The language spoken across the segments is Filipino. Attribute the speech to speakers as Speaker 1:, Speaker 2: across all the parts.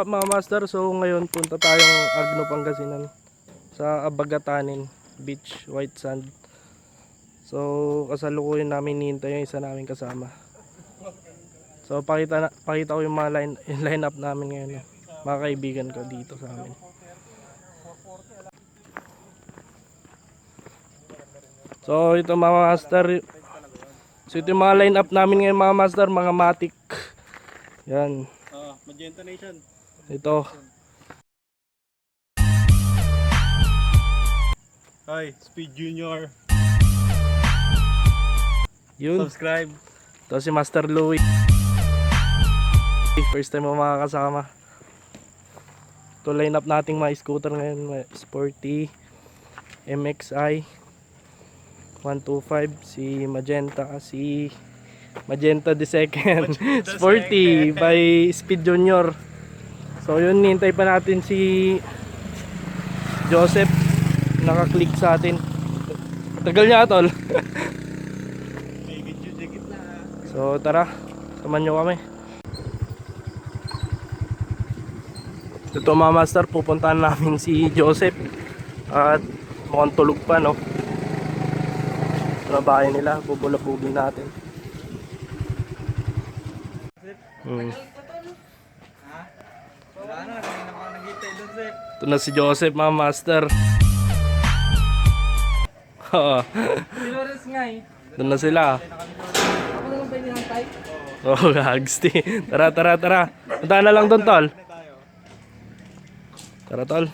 Speaker 1: What's up mga master? So ngayon punta tayong Agno Pangasinan sa Abagatanen Beach, White Sand. So kasalukuyan namin hinihintay yung isa naming kasama. So pakita ko yung mga line up namin ngayon, no? Mga kaibigan ko dito sa amin. So ito mga master. So ito yung mga line up namin ngayon mga master, mga matik. Yan.
Speaker 2: Magenta Nation.
Speaker 1: Ito.
Speaker 2: Hi, Speed Junior.
Speaker 1: Yun.
Speaker 2: Subscribe.
Speaker 1: Ito si Master Louie. First time mo makakasama. Ito line up nating mga scooter ngayon. Sporty, MXI 125, si Magenta the second. Sporty by Speed Junior. So yun, hintay pa natin si Joseph. Naka-click sa atin. Tagal niya tol. So tara, samahan nyo kami. Ito mga master, pupuntahan namin si Joseph. At mukhang tulog pa, no? Sa bahay nila, bubulabugin natin. Ito na si Joseph mga master. Ito na sila. Oh, gagsti. Tara. Punta na lang doon tol. Tara tol.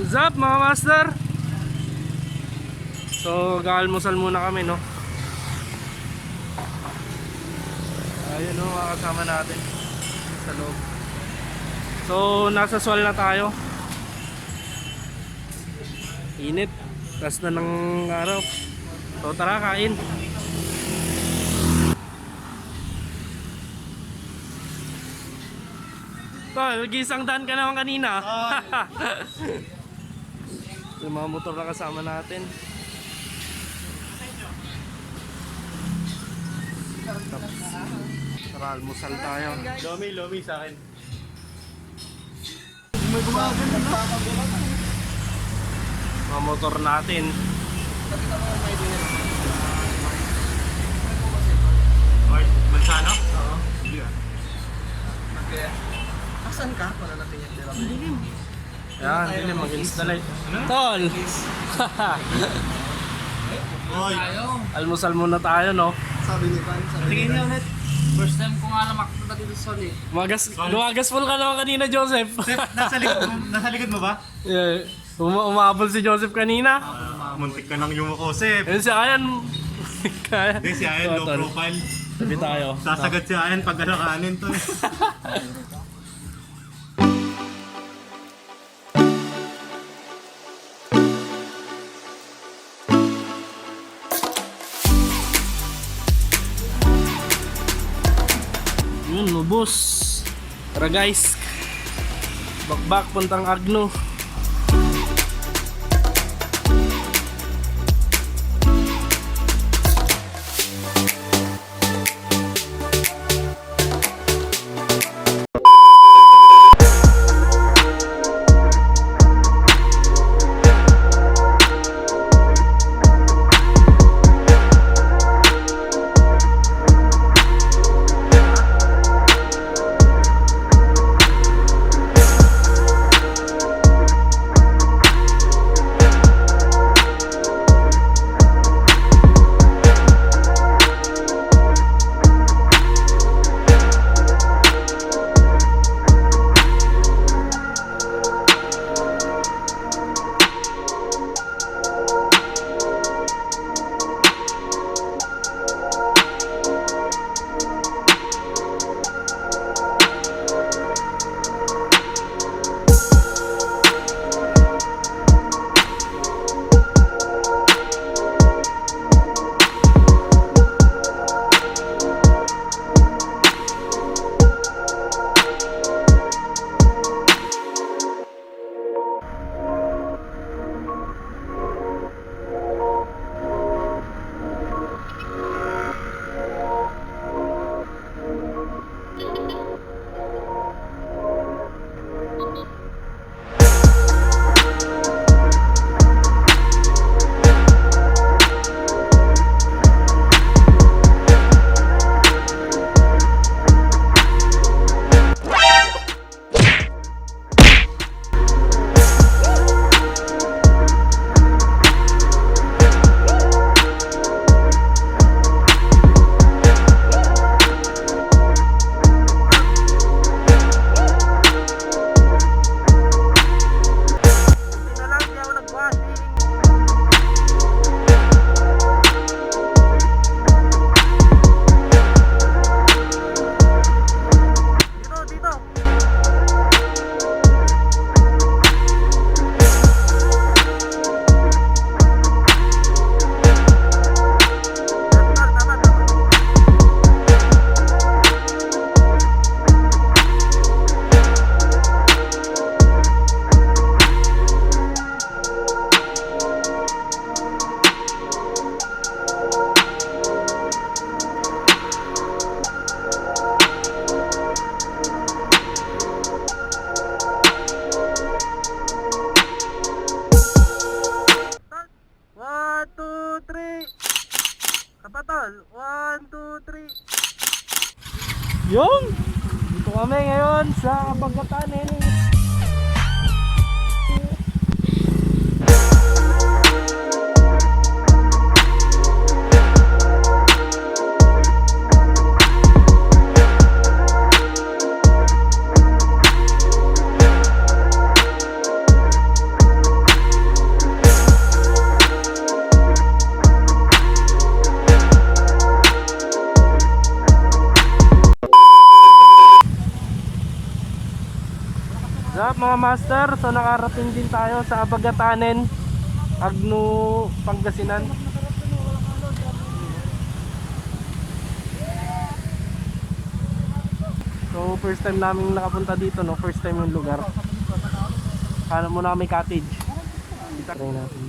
Speaker 1: What's up mga master? So kaalmusal muna kami, no? Ayun, no, mga kasama natin sa loob. So nasa swal na tayo. Init, tas na ng araw. So tara, kain. Tol, gisang daan ka naman kanina. Yung mga motor na kasama natin. Tara, almusal tayo.
Speaker 2: Lomi sa akin.
Speaker 1: Mga motor natin.
Speaker 2: Mansano?
Speaker 3: Oo.
Speaker 2: Hindi ah.
Speaker 3: Asan ka? Para natin yung dilim.
Speaker 1: Yan, hindi mag-install. Tol!
Speaker 2: Oy!
Speaker 1: Almusal muna tayo, no?
Speaker 3: Sabi ni Pan.
Speaker 2: Tingin niya ulit.
Speaker 3: First time ko nga namakita dito sa Soli.
Speaker 1: Lumagas full ka naman kanina, Joseph.
Speaker 2: Nasa likod mo ba?
Speaker 1: Yeah. Umabol si Joseph kanina.
Speaker 2: Muntik ka nang yumuko, Sep.
Speaker 1: Yun si Ayan.
Speaker 2: Hindi, si Ayan, low
Speaker 1: Tol.
Speaker 2: profile.
Speaker 1: Sabi tayo.
Speaker 2: Sasagat si Ayan pag alakanin to.
Speaker 1: Yun, lubos. Tara guys. Bakbak puntang Agno. tol. 1, 2, 3. Yung! Dito kami ngayon sa Abagatanen. What's up mga master? So nakarating din tayo sa Abagatanen, Agno Pangasinan. So first time namin nakapunta dito, no? First time yung lugar. Alam mo na may cottage. Try natin.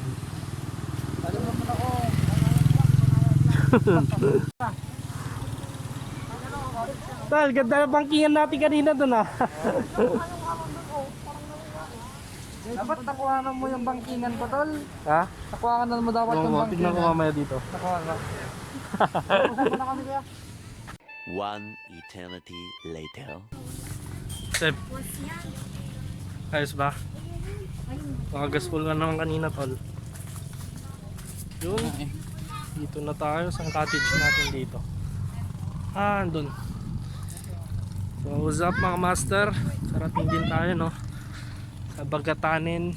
Speaker 1: Tal, ganda na bangkingan natin kanina doon ah.
Speaker 3: Dapat nakuha mo yung bangkingan ko, tol.
Speaker 1: Ha?
Speaker 3: Nakuha mo dapat yung
Speaker 1: Oo,
Speaker 3: bangkingan.
Speaker 1: tignan ko mamaya dito.
Speaker 3: Nakuha na. Usap na kami kaya.
Speaker 4: One eternity later.
Speaker 1: Sep. Ayos ba? Nakagaspol ka naman kanina, tol. Yun. Dito na tayo sa cottage natin dito. Ah, andun. So what's up mga master? Karating din tayo, no? Sa Abagatanen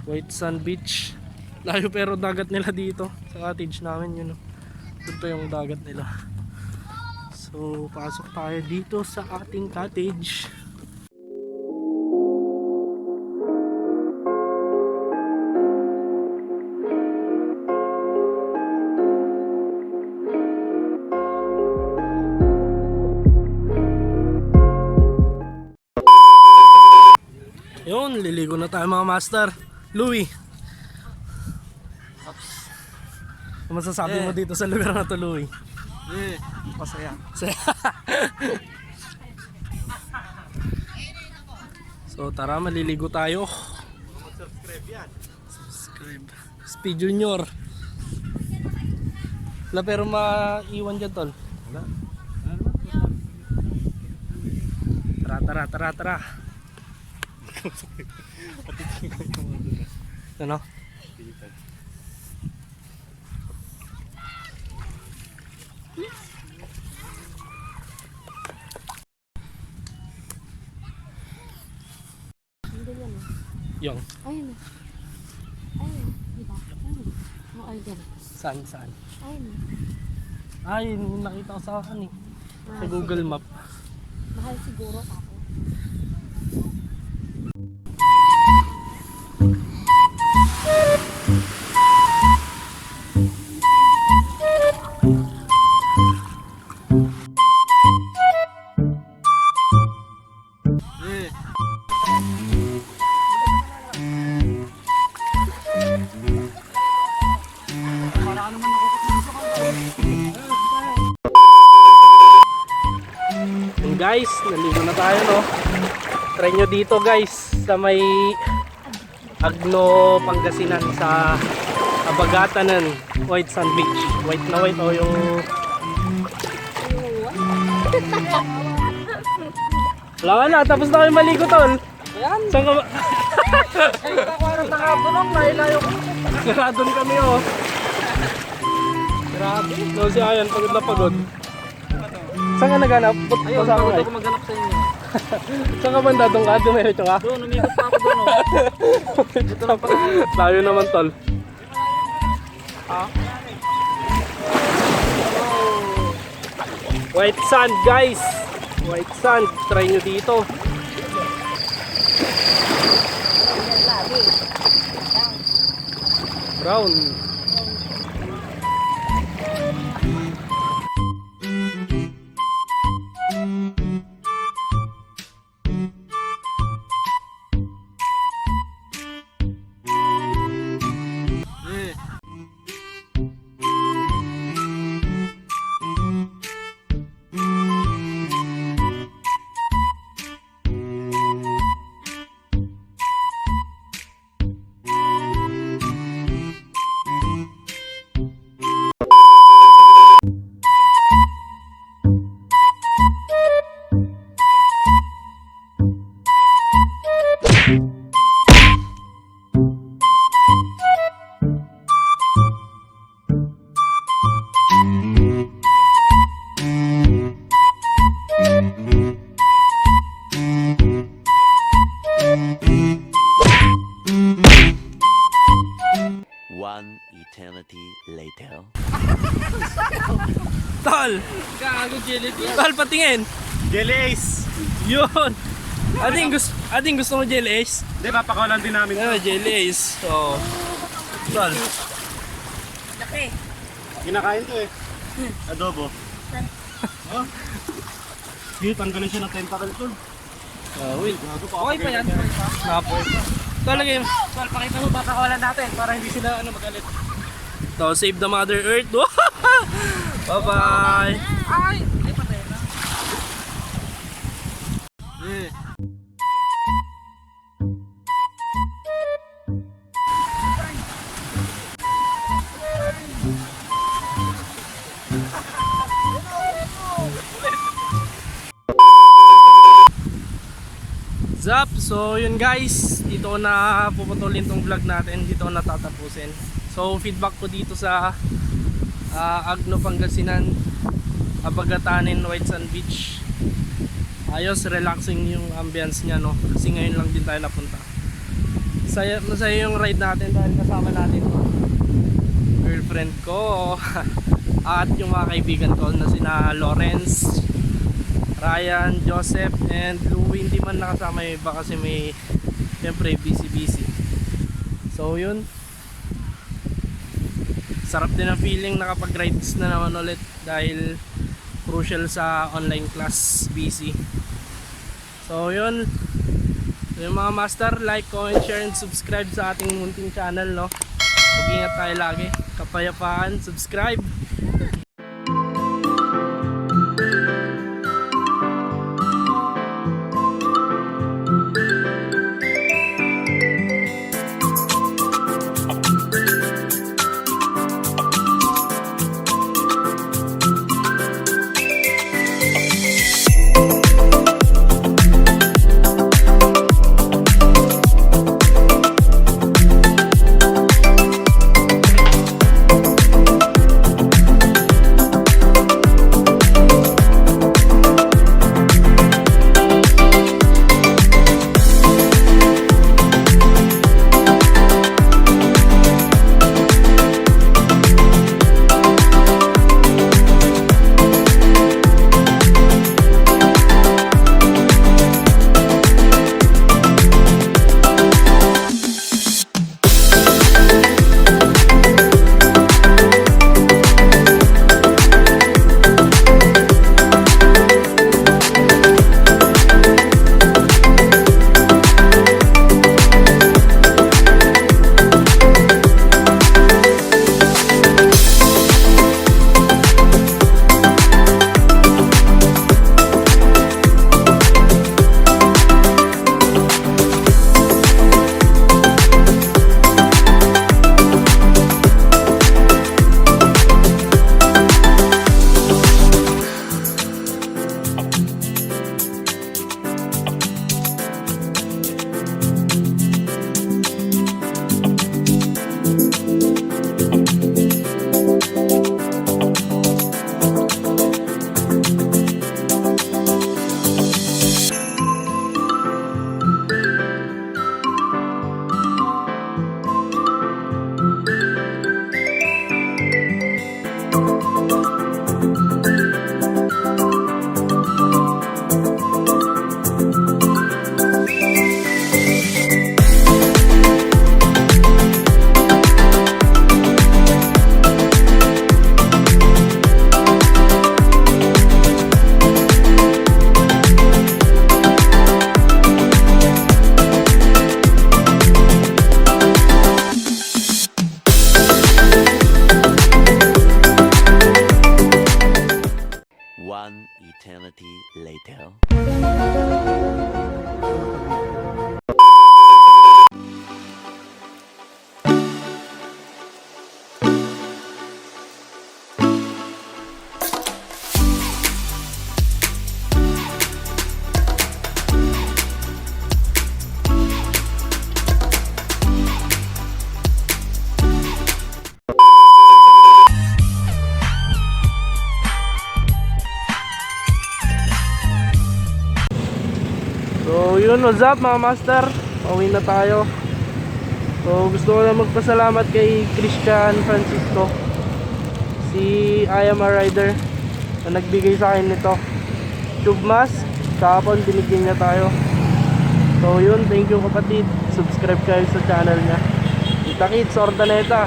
Speaker 1: White Sand Beach. Layo pero dagat nila dito sa cottage namin, yun, no? Dito yung dagat nila. So pasok tayo dito sa ating cottage. Yun, liligo na tayo mga master. Louie, ano masasabi mo dito sa lugar na to, Louie?
Speaker 3: Masaya.
Speaker 1: So tara, maliligo tayo.
Speaker 2: Subscribe yan.
Speaker 1: Subscribe. Speed Junior. Wala pero maiwan dyan, tol.
Speaker 2: Wala.
Speaker 1: Tara. Ano? Yung
Speaker 5: Ayun. Ayun. Diba? Ayun. Oh, ayun.
Speaker 1: saan?
Speaker 5: Ayun.
Speaker 1: Ay, yung nakita ko sa akin eh. Sa Google Map.
Speaker 5: Mahal siguro ako.
Speaker 1: And guys, naligo na tayo, no? Try nyo dito guys sa may Agno Pangasinan sa Abagatanen White Sand Beach. White na white o yung wala ka na, tapos na kayo maligo, tol.
Speaker 3: Ayan.
Speaker 1: Saan ka ba?
Speaker 3: Ay, nakuha ng nakabulong. Layo ko.
Speaker 1: Naradon kami, oh.
Speaker 3: Grabe.
Speaker 1: No, si Ayan, pagod na pagod. Saan ka naganap?
Speaker 3: Ayun,
Speaker 1: Kasama
Speaker 3: takot
Speaker 1: ka?
Speaker 3: ako maghanap sa inyo.
Speaker 1: Saan ka banda? Doon ka? Dumiretso ka?
Speaker 3: Doon, umikot pa ako doon. Dito lang pala.
Speaker 1: Layo naman, tol. White sand, guys. White sand. Try nyo dito. Brown.
Speaker 4: One eternity later.
Speaker 1: Tol!
Speaker 3: Gago jelly fish.
Speaker 1: Tol, patingin!
Speaker 2: Jelly Ace!
Speaker 1: Yun! Ating gusto mo jelly ace?
Speaker 2: Hindi, papakawalan din namin.
Speaker 1: Jelly ace. Oo. Tol.
Speaker 5: Laki.
Speaker 2: Kinakain to eh. Adobo. Oh. Sige, tanggalin siya ng tentacle to.
Speaker 1: Wait.
Speaker 3: Okay pa yan.
Speaker 1: Napo. Tol, lagay mo.
Speaker 3: Tol, pakita mo papakawalan natin para hindi sila magalit.
Speaker 1: To save the Mother Earth. Bye-bye!
Speaker 3: Ay! Ay, patay na.
Speaker 1: Zap! So yun guys, dito ko na puputulin tong vlog natin, dito ko na tatapusin. So feedback ko dito sa Agno Pangasinan, Abagatanen White Sand Beach. Ayos, relaxing yung ambience niya, no? Kasi ngayon lang din tayo napunta. Masaya yung ride natin dahil kasama natin girlfriend ko at yung mga kaibigan ko na sina Lawrence, Ryan, Joseph, and Louie. Hindi man nakasama yung iba kasi may siyempre busy. So yun, sarap din ang feeling nakapag-rides na naman ulit dahil crucial sa online class busy. So yun, yung mga master, like, comment, share, and subscribe sa ating munting channel, no? Mag-ingat tayo lagi. Kapayapaan, subscribe.
Speaker 4: One eternity later.
Speaker 1: So yun, what's up mga master? Pauwi na tayo. So gusto ko na magpasalamat kay Christian Francisco, si I am a rider, na nagbigay sa akin nito tube mask. Kahapon binigyan niya tayo. So yun, thank you kapatid. Subscribe kayo sa channel niya. Kita kits, Ordaneta.